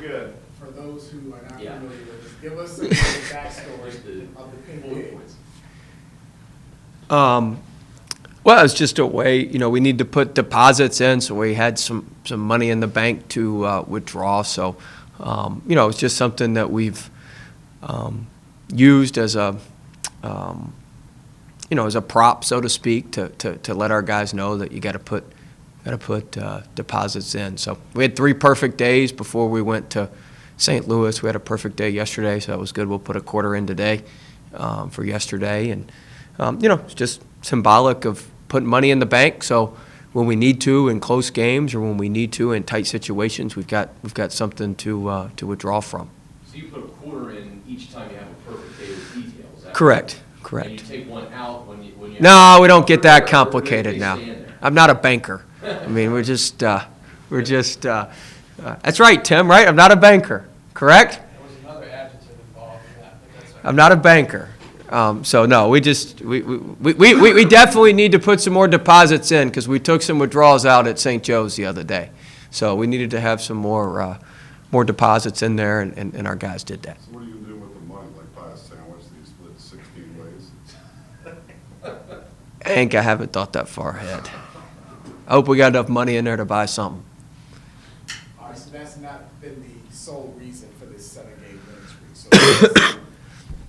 good. For those who are not Yeah. familiar with this, give us some of the backstory Just the of the pink bullet gate. points. Well, it's just a way, we need to put deposits in, so we had some money in the bank to withdraw. So, it's just something that we've used as as a prop, so to speak, to let our guys know that you got to put deposits in. So we had 3 perfect days before we went to St. Louis. We had a perfect day yesterday, so that was good. We'll put a quarter in today for yesterday, and it's just symbolic of putting money in the bank. So when we need to in close games or when we need to in tight situations, we've got something to withdraw from. So you put a quarter in each time you have a perfect day with details. Is that Correct. And you take one out when you. No, we don't get that Or complicated they now. stand there? I'm not a banker. I mean, we're just that's right, Tim, right? I'm not a banker, correct? There was another adjective involved in that, but that's all right. I'm not a banker. So no, we definitely need to put some more deposits in because we took some withdrawals out at St. Joe's the other day. So we needed to have some more deposits in there, and our guys did that. So what are you gonna do with the money? Like buy a sandwich that you split 16 ways? Hank, I haven't thought that far ahead. I hope we got enough money in there to buy something. All right, so that's not been the sole reason for this 7-game winning streak. So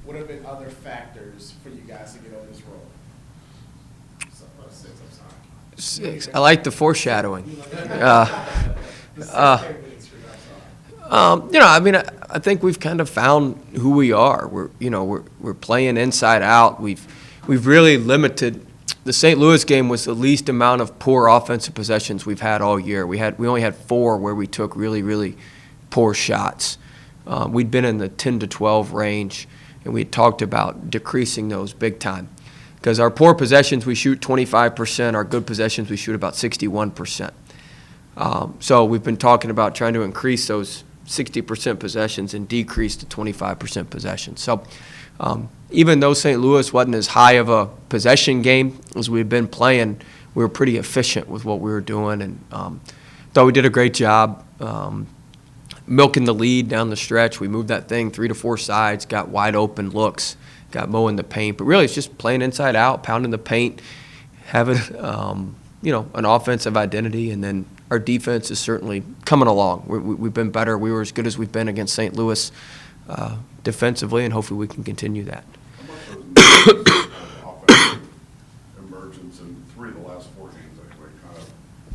what have been other factors for you guys to get on this roll? So, 6, I'm sorry. 6. I like the foreshadowing. The 6-game winning streak, I'm sorry. I think we've kind of found who we are. We're playing inside out. We've really limited. The St. Louis game was the least amount of poor offensive possessions we've had all year. We only had 4 where we took really, really poor shots. We'd been in the 10 to 12 range, and we had talked about decreasing those big time. Because our poor possessions, we shoot 25%. Our good possessions, we shoot about 61%. So we've been talking about trying to increase those 60% possessions and decrease to 25% possessions. So even though St. Louis wasn't as high of a possession game as we've been playing, we were pretty efficient with what we were doing, and thought we did a great job milking the lead down the stretch. We moved that thing 3 to 4 sides, got wide open looks, got Mo in the paint. But really, it's just playing inside out, pounding the paint, having an offensive identity, and then our defense is certainly coming along. We've been better. We were as good as we've been against St. Louis defensively, and hopefully we can continue that. How much was offensive emergence in 3 of the last 4 games anyway kind of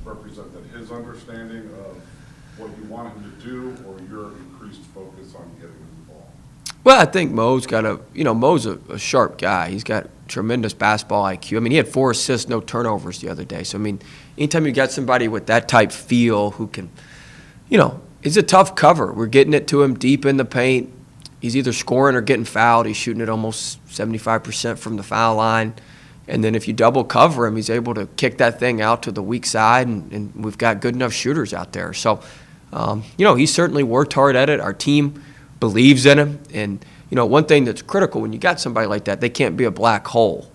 represented his understanding of what you want him to do or your increased focus on getting him the ball? Well, I think Mo's a sharp guy. He's got tremendous basketball IQ. I mean, he had 4 assists, no turnovers the other day. So, I mean, anytime you got somebody with that type feel who can, it's a tough cover. We're getting it to him deep in the paint. He's either scoring or getting fouled. He's shooting it almost 75% from the foul line. And then if you double cover him, he's able to kick that thing out to the weak side, and we've got good enough shooters out there. So, he's certainly worked hard at it. Our team believes in him. And, one thing that's critical when you got somebody like that, they can't be a black hole.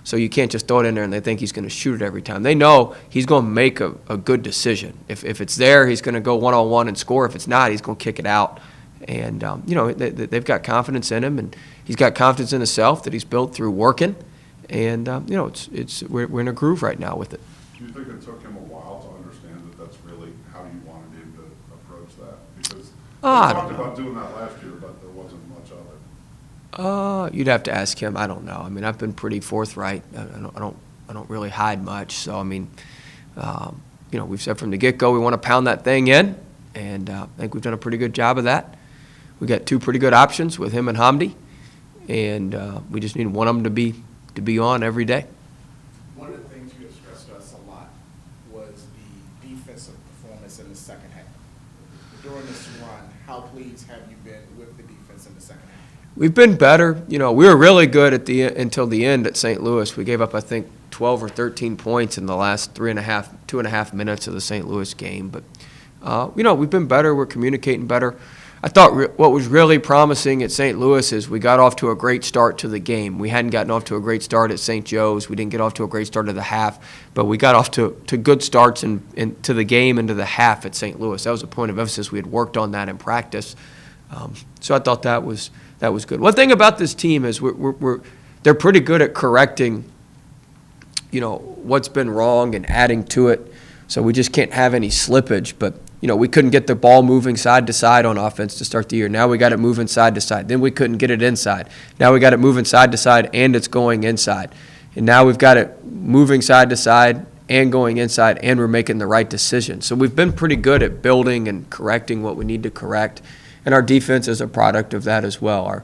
So you can't just throw it in there and they think he's going to shoot it every time. They know he's going to make a good decision. If it's there, he's going to go one-on-one and score. If it's not, he's going to kick it out. And, they've got confidence in him, and he's got confidence in himself that he's built through working. And, we're in a groove right now with it. Do you think it took him a while to understand that that's really how you wanted him to approach that? Because we I talked don't know. about doing that last year, but there wasn't much of it. You'd have to ask him. I don't know. I mean, I've been pretty forthright. I don't really hide much. So, I mean, we've said from the get-go we want to pound that thing in, and I think we've done a pretty good job of that. We got 2 pretty good options with him and Hamdi, and we just need one of them to be on every day. One of the things you have stressed to us a lot was the defensive performance in the second half. During this run, how pleased have you been with the defense in the second half? We've been better. We were really good until the end at St. Louis. We gave up, I think, 12 or 13 points in the last 2.5 minutes of the St. Louis game. But, we've been better. We're communicating better. I thought what was really promising at St. Louis is we got off to a great start to the game. We hadn't gotten off to a great start at St. Joe's. We didn't get off to a great start of the half, but we got off to good starts to the game and to the half at St. Louis. That was a point of emphasis. We had worked on that in practice. So I thought that was good. One thing about this team is they're pretty good at correcting, what's been wrong and adding to it. So we just can't have any slippage. But, we couldn't get the ball moving side to side on offense to start the year. Now we got it moving side to side. Then we couldn't get it inside. Now we got it moving side to side and it's going inside. And now we've got it moving side to side and going inside, and we're making the right decision. So we've been pretty good at building and correcting what we need to correct. And our defense is a product of that as well. Our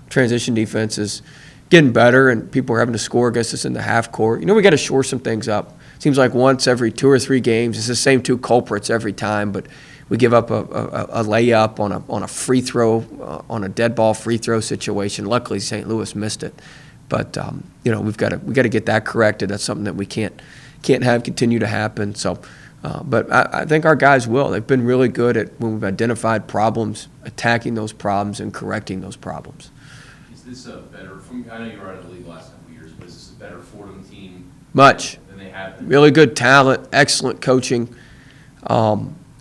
transition defense is getting better, and people are having to score against us in the half court. We got to shore some things up. Seems like once every 2 or 3 games, it's the same 2 culprits every time, but we give up a layup on a free throw, on a dead ball free throw situation. Luckily, St. Louis missed it. But, we got to get that corrected. That's something that we can't have continue to happen. So, but I think our guys will. They've been really good at when we've identified problems, attacking those problems and correcting those problems. Is this a better, I know you were out of the league the last couple of years, but is this a better Fordham team? Much. Than they have been? Really good talent, excellent coaching.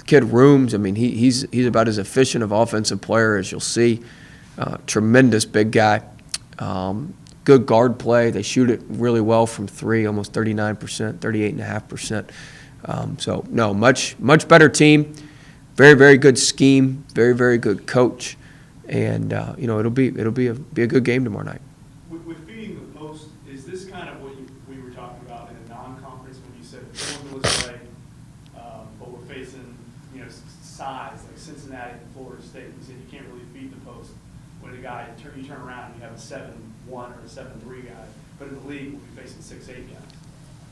Kid Rooms, he's about as efficient of offensive player as you'll see. Tremendous big guy. Good guard play. They shoot it really well from 3, almost 39%, 38.5%. So, no, much better team. Very, very good scheme. Very, very good coach. And, it'll be a good game tomorrow night. With feeding the post, is this kind of what we were talking about in a non-conference when you said formulas play, but we're facing, size like Cincinnati and Florida State? You said you can't really feed the post when a guy, you turn around and you have a 7-1 or a 7-3 guy, but in the league we'll be facing 6-8 guys.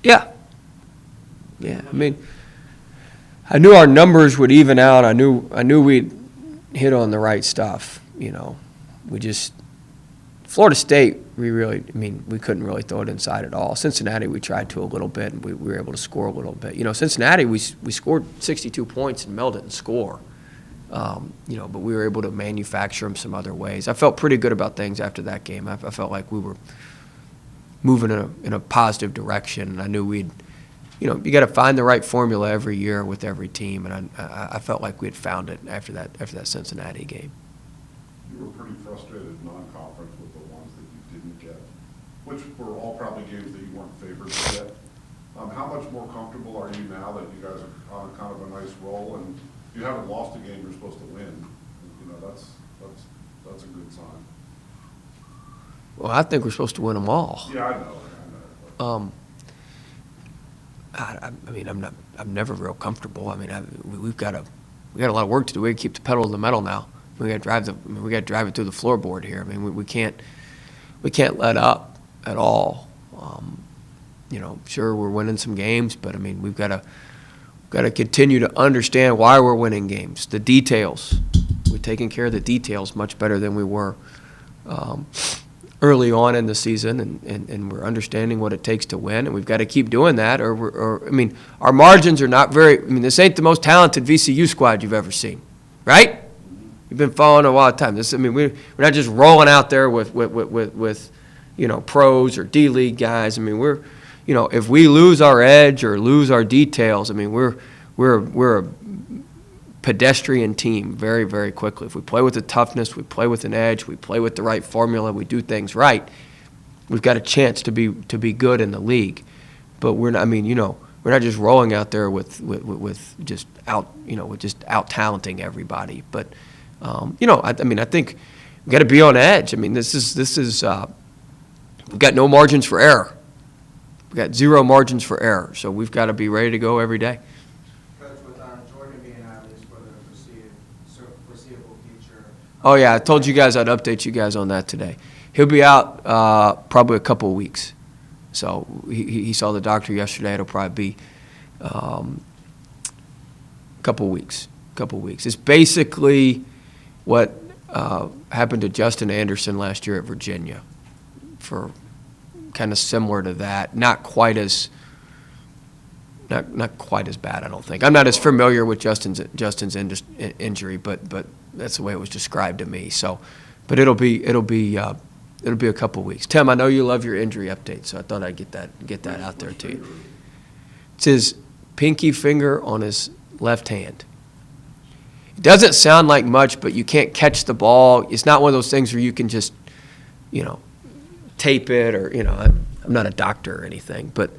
Yeah. Yeah, I knew our numbers would even out. I knew we'd hit on the right stuff, We just Florida State, we couldn't really throw it inside at all. Cincinnati, we tried to a little bit, and we were able to score a little bit. Cincinnati, we scored 62 points, and Mel didn't score. But we were able to manufacture them some other ways. I felt pretty good about things after that game. I felt like we were moving in a positive direction, and I knew we'd, you got to find the right formula every year with every team, and I felt like we had found it after that Cincinnati game. You were pretty frustrated in non-conference with the ones that you didn't get, which were all probably games that you weren't favored to get. How much more comfortable are you now that you guys are on kind of a nice roll, and you haven't lost a game you're supposed to win? That's a good sign. Well, I think we're supposed to win them all. Yeah, I know. I'm never real comfortable. We've got a lot of work to do. We got to keep the pedal to the metal now. We got to drive it through the floorboard here. We can't let up at all. Sure, we're winning some games, but we've got to continue to understand why we're winning games. The details. We're taking care of the details much better than we were early on in the season, and we're understanding what it takes to win, and we've got to keep doing that. Our margins are not very. This ain't the most talented VCU squad you've ever seen, right? You've been following a while of time. We're not just rolling out there with pros or D League guys. We're, if we lose our edge or lose our details, we're a pedestrian team very, very quickly. If we play with the toughness, we play with an edge, we play with the right formula, we do things right, we've got a chance to be good in the league. But we're not. We're not just rolling out there with just out talenting everybody. But I think we got to be on edge. This is we've got no margins for error. We've got 0 margins for error. So we've got to be ready to go every day. Coach, with Jordan being out at least for the foreseeable future. Oh yeah, I told you guys I'd update you guys on that today. He'll be out probably a couple of weeks. So he saw the doctor yesterday. It'll probably be a couple of weeks. It's basically what happened to Justin Anderson last year at Virginia, for kind of similar to that. Not quite as bad, I don't think. I'm not as familiar with Justin's injury, but That's the way it was described to me. So, but it'll be a couple weeks. Tim, I know you love your injury update, so I thought I'd get that out there to you. It's his pinky finger on his left hand. It doesn't sound like much, but you can't catch the ball. It's not one of those things where you can just, tape it or, I'm not a doctor or anything, but,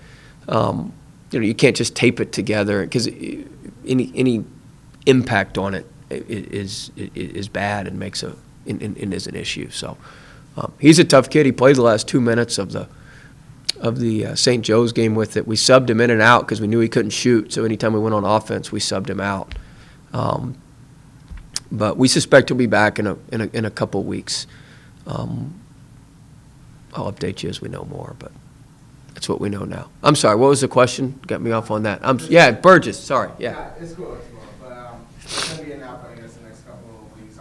you can't just tape it together because any impact on it is bad and makes and is an issue. So he's a tough kid. He played the last 2 minutes of the St. Joe's game with it. We subbed him in and out because we knew he couldn't shoot. So anytime we went on offense, we subbed him out. But we suspect he'll be back in a couple weeks. I'll update you as we know more, but that's what we know now. I'm sorry, what was the question? Got me off on that. Yeah, Burgess, sorry, yeah. It's cool, but it's gonna be an out, I guess, the next couple of weeks.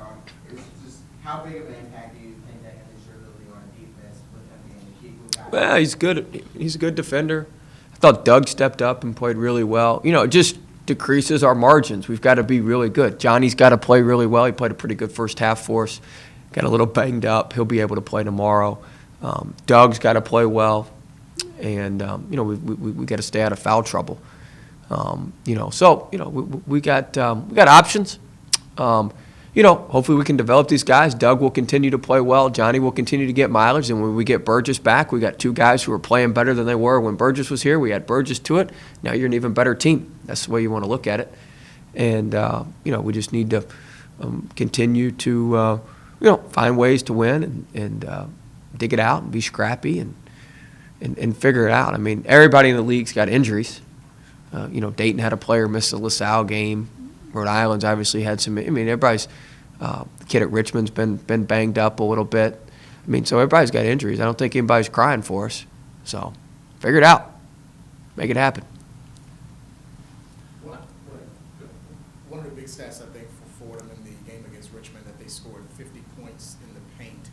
It's just, how big of an impact do you think that can have your ability on defense with him being the key guy? Well, he's good. He's a good defender. I thought Doug stepped up and played really well. It just decreases our margins. We've got to be really good. Johnny's got to play really well. He played a pretty good first half for us. Got a little banged up. He'll be able to play tomorrow. Doug's got to play well. And, we got to stay out of foul trouble. We got options. Hopefully we can develop these guys. Doug will continue to play well. Johnny will continue to get mileage. And when we get Burgess back, we got two guys who are playing better than they were when Burgess was here. We had Burgess to it. Now you're an even better team. That's the way you want to look at it. And, we just need to continue to, find ways to win and dig it out and be scrappy and figure it out. I mean, everybody in the league's got injuries. Dayton had a player miss the LaSalle game. Rhode Island's obviously had some. Everybody's the kid at Richmond's been banged up a little bit. So everybody's got injuries. I don't think anybody's crying for us. So figure it out, make it happen. One of the big stats, I think, for Fordham in the game against Richmond, that they scored 50 points in the paint.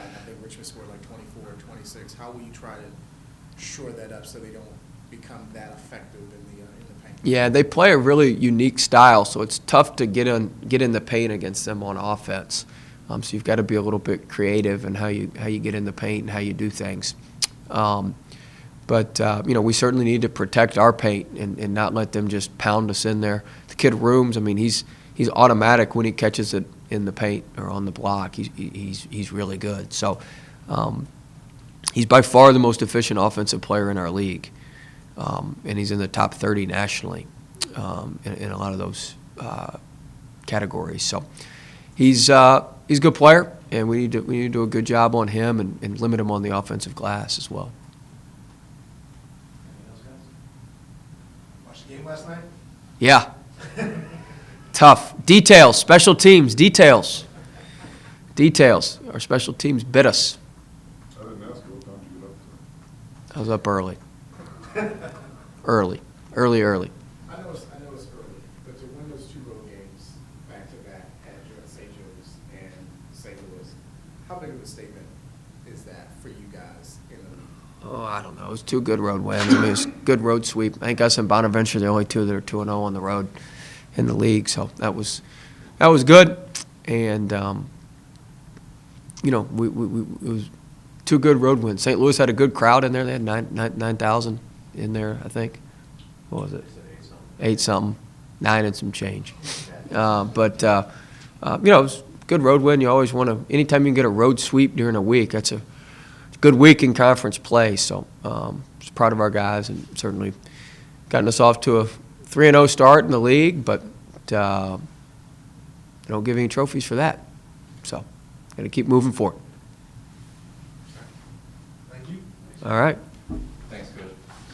And I think Richmond scored like 24 or 26. How will you try to shore that up so they don't become that effective in the paint? Yeah, they play a really unique style, so it's tough to get in the paint against them on offense. So you've got to be a little bit creative in how you get in the paint and how you do things. But we certainly need to protect our paint and not let them just pound us in there. The kid Rooms, he's automatic when he catches it in the paint or on the block. He's really good. So he's by far the most efficient offensive player in our league. And he's in the top 30 nationally in a lot of those categories. So he's a good player, and we need to do a good job on him and limit him on the offensive glass as well. Watched the game last night? Yeah. Tough. Details, special teams, details. Our special teams bit us. I didn't ask you what time you get up I was up early. Early. I know it's early, but to win those two road games back to back at St. Joe's and St. Louis, how big of a statement is that for you guys in the league? Oh, I don't know. It was two good road wins. It was a good road sweep. I think us and Bonaventure are the only two that are 2-0 on the road in the league. So that was good. And it was two good road wins. St. Louis had a good crowd in there. They had 9,000 in there, I think. What was it? 8-something, 9 and some change. It was a good road win. You always want to, anytime you can get a road sweep during a week, that's a good week in conference play. So just proud of our guys and certainly gotten us off to a 3-0 start in the league, but don't give any trophies for that. So got to keep moving forward. Thank you. All right.